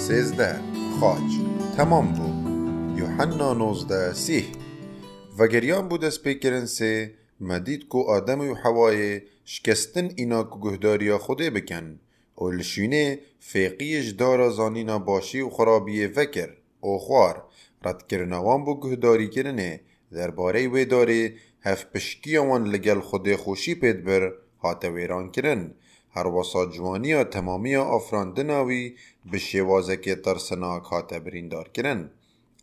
13 خاج تمام بو. یوحنا 19 30 و گریان بود از پیکرن سه مدید کو آدم و حوای شکستن اینا کو گهداریا خوده بکن و لشونه فیقیش دارا زانینا باشی و خرابی وکر او خوار رد کرنوان بو گهداری کرنه درباره وی داره هف پشکیوان لگل خود خوشی پید بر هات ویران کرن هر وسا جوانی تمامی آفراندناوی به شوازه که ترسناک هات بریندار کرن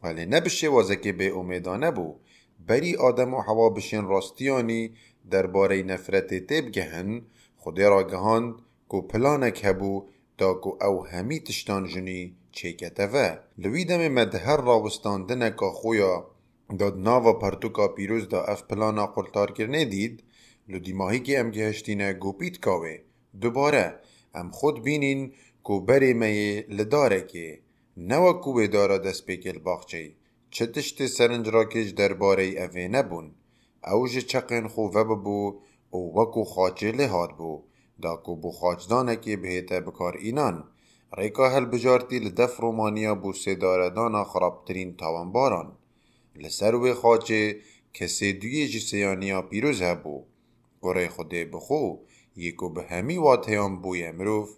ولی نه به شوازه که به امیدانه بو بری آدم و حوا بشین راستیانی درباره نفرت تیب گهن خودی را گهاند کو پلانک هبو دا کو او همی تشتان جنی چیکته و لویدم مدهر راوستاندنکا خویا داد ناوا پرتوکا پیروز دا اف پلانا قلتار کرنه دید لو دیماهی که ام گهشتینه گوپیت کاوه دوباره ام خود بینین کو بری می لداره که نوا کوه دارا دست پیکل باخچه چه تشت سرنج را کش درباره اوه نبون اوج چقین خو ببو او وکو خاچه لحاد بو دا کو بو خاچدانه که بهیته بکار اینان ریکا هل بجارتی لدف رومانیا بو سیداردانا خرابترین تاوانباران لسر و خاچه کسی دوی جسیانیا پیروز هبو گره خوده بخو یکو به همی واتیان بوی مروف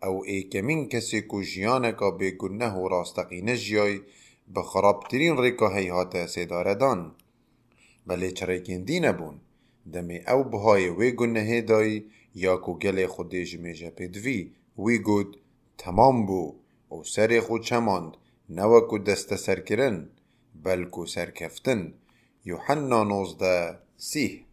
او ایکمین کسی کو جیانکا به گنه و راستقینه جیای به خرابترین ریکا هیهات سیداردان بله چرکندی نبون دمی او بهای وی گنه دای یا کو گل خوده جمیجه پیدوی وی گود تمام بو او سر خود چماند نوا کو دست سر کرن بلکو سر کفتن. یوحنا 19 30